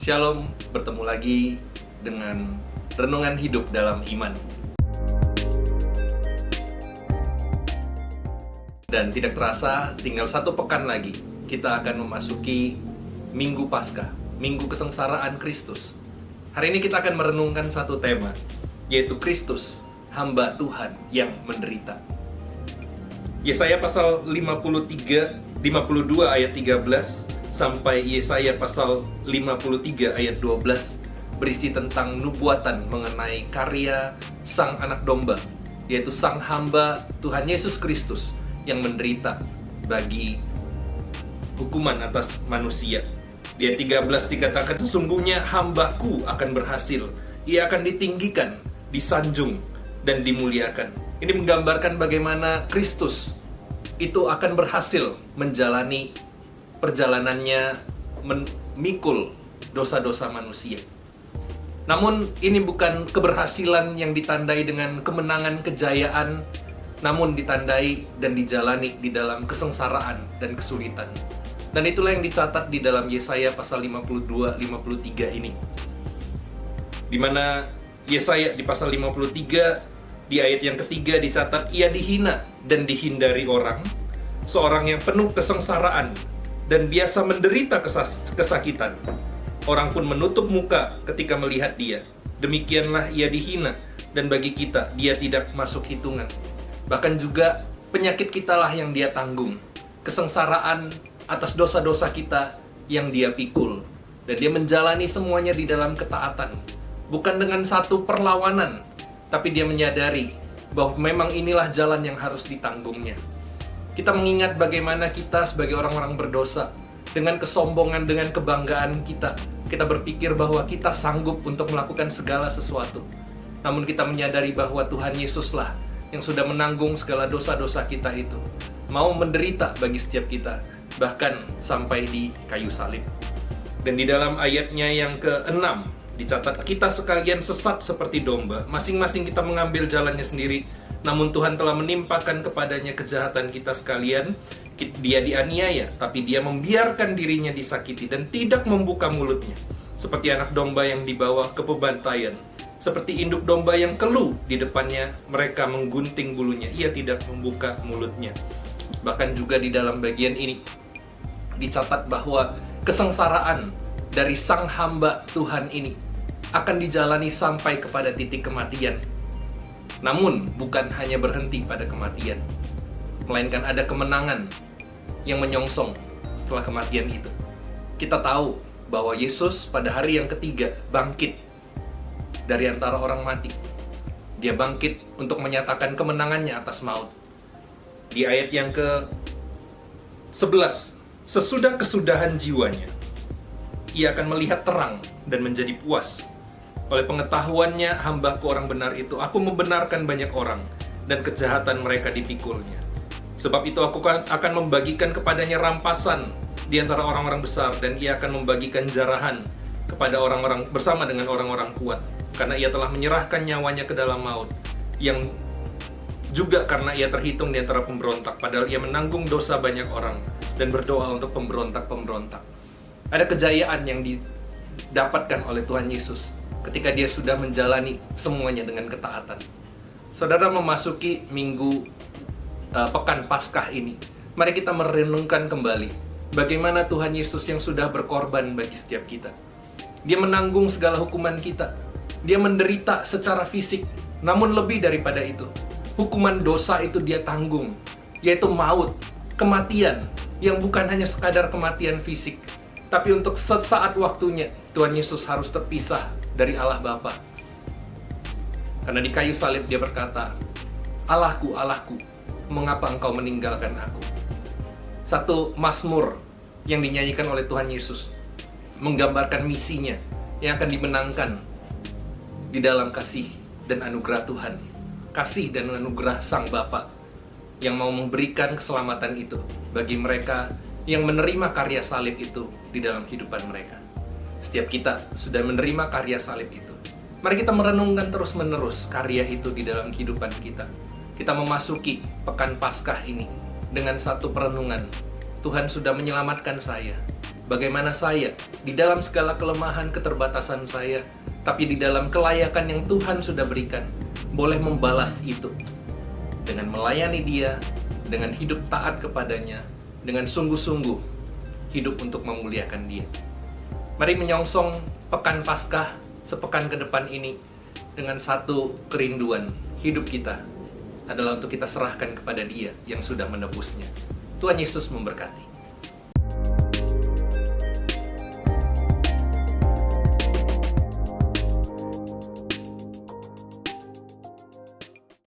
Shalom, bertemu lagi dengan renungan hidup dalam iman. Dan tidak terasa, tinggal 1 pekan lagi, kita akan memasuki Minggu Paskah, Minggu Kesengsaraan Kristus. Hari ini kita akan merenungkan satu tema, yaitu Kristus, hamba Tuhan yang menderita. Yesaya pasal 52 ayat 13 sampai Yesaya pasal 53 ayat 12 berisi tentang nubuatan mengenai karya Sang Anak Domba, yaitu Sang Hamba Tuhan Yesus Kristus yang menderita bagi hukuman atas manusia. Di ayat 13 dikatakan, sesungguhnya hambaku akan berhasil, ia akan ditinggikan, disanjung, dan dimuliakan. Ini menggambarkan bagaimana Kristus itu akan berhasil menjalani perjalanannya memikul dosa-dosa manusia. Namun ini bukan keberhasilan yang ditandai dengan kemenangan, kejayaan, namun ditandai dan dijalani di dalam kesengsaraan dan kesulitan. Dan itulah yang dicatat di dalam Yesaya pasal 52-53 ini. Di mana Yesaya di pasal 53 di ayat yang ketiga dicatat, ia dihina dan dihindari orang, seorang yang penuh kesengsaraan dan biasa menderita kesakitan. Orang pun menutup muka ketika melihat dia. Demikianlah ia dihina, dan bagi kita dia tidak masuk hitungan. Bahkan juga penyakit kitalah yang dia tanggung, kesengsaraan atas dosa-dosa kita yang dia pikul. Dan dia menjalani semuanya di dalam ketaatan, bukan dengan satu perlawanan, tapi dia menyadari bahwa memang inilah jalan yang harus ditanggungnya. Kita mengingat bagaimana kita sebagai orang-orang berdosa, dengan kesombongan, dengan kebanggaan kita berpikir bahwa kita sanggup untuk melakukan segala sesuatu. Namun kita menyadari bahwa Tuhan Yesuslah yang sudah menanggung segala dosa-dosa kita itu, mau menderita bagi setiap kita, bahkan sampai di kayu salib. Dan di dalam ayatnya yang ke-6 dicatat, kita sekalian sesat seperti domba, masing-masing kita mengambil jalannya sendiri. Namun Tuhan telah menimpakan kepadanya kejahatan kita sekalian. Dia dianiaya, tapi dia membiarkan dirinya disakiti dan tidak membuka mulutnya. Seperti anak domba yang dibawa ke pembantaian, seperti induk domba yang keluh di depannya mereka menggunting bulunya, ia tidak membuka mulutnya. Bahkan juga di dalam bagian ini dicatat bahwa kesengsaraan dari sang hamba Tuhan ini akan dijalani sampai kepada titik kematian. Namun bukan hanya berhenti pada kematian, melainkan ada kemenangan yang menyongsong setelah kematian itu. Kita tahu bahwa Yesus pada hari yang ketiga bangkit dari antara orang mati. Dia bangkit untuk menyatakan kemenangannya atas maut. Di ayat yang ke-11, sesudah kesudahan jiwanya, ia akan melihat terang dan menjadi puas. Oleh pengetahuannya hambaku orang benar itu, aku membenarkan banyak orang, dan kejahatan mereka dipikulnya. Sebab itu aku akan membagikan kepadanya rampasan di antara orang-orang besar, dan ia akan membagikan jarahan kepada orang-orang bersama dengan orang-orang kuat. Karena ia telah menyerahkan nyawanya ke dalam maut, yang juga karena ia terhitung di antara pemberontak, padahal ia menanggung dosa banyak orang, dan berdoa untuk pemberontak-pemberontak. Ada kejayaan yang didapatkan oleh Tuhan Yesus ketika dia sudah menjalani semuanya dengan ketaatan. Saudara, memasuki minggu pekan Paskah ini, mari kita merenungkan kembali bagaimana Tuhan Yesus yang sudah berkorban bagi setiap kita. Dia menanggung segala hukuman kita. Dia menderita secara fisik, namun lebih daripada itu, hukuman dosa itu dia tanggung, yaitu maut, kematian, yang bukan hanya sekadar kematian fisik, tapi untuk sesaat waktunya Tuhan Yesus harus terpisah dari Allah Bapa. Karena di kayu salib dia berkata, Allahku, Allahku, mengapa engkau meninggalkan aku? Satu mazmur yang dinyanyikan oleh Tuhan Yesus menggambarkan misinya yang akan dimenangkan di dalam kasih dan anugerah Tuhan. Kasih dan anugerah Sang Bapa yang mau memberikan keselamatan itu bagi mereka yang menerima karya salib itu di dalam kehidupan mereka. Setiap kita sudah menerima karya salib itu. Mari kita merenungkan terus-menerus karya itu di dalam kehidupan kita. Kita memasuki pekan Paskah ini dengan satu perenungan. Tuhan sudah menyelamatkan saya. Bagaimana saya, di dalam segala kelemahan keterbatasan saya, tapi di dalam kelayakan yang Tuhan sudah berikan, boleh membalas itu dengan melayani Dia, dengan hidup taat kepadanya, dengan sungguh-sungguh hidup untuk memuliakan Dia. Mari menyongsong Pekan Paskah sepekan ke depan ini dengan satu kerinduan. Hidup kita adalah untuk kita serahkan kepada Dia yang sudah menebusnya. Tuhan Yesus memberkati.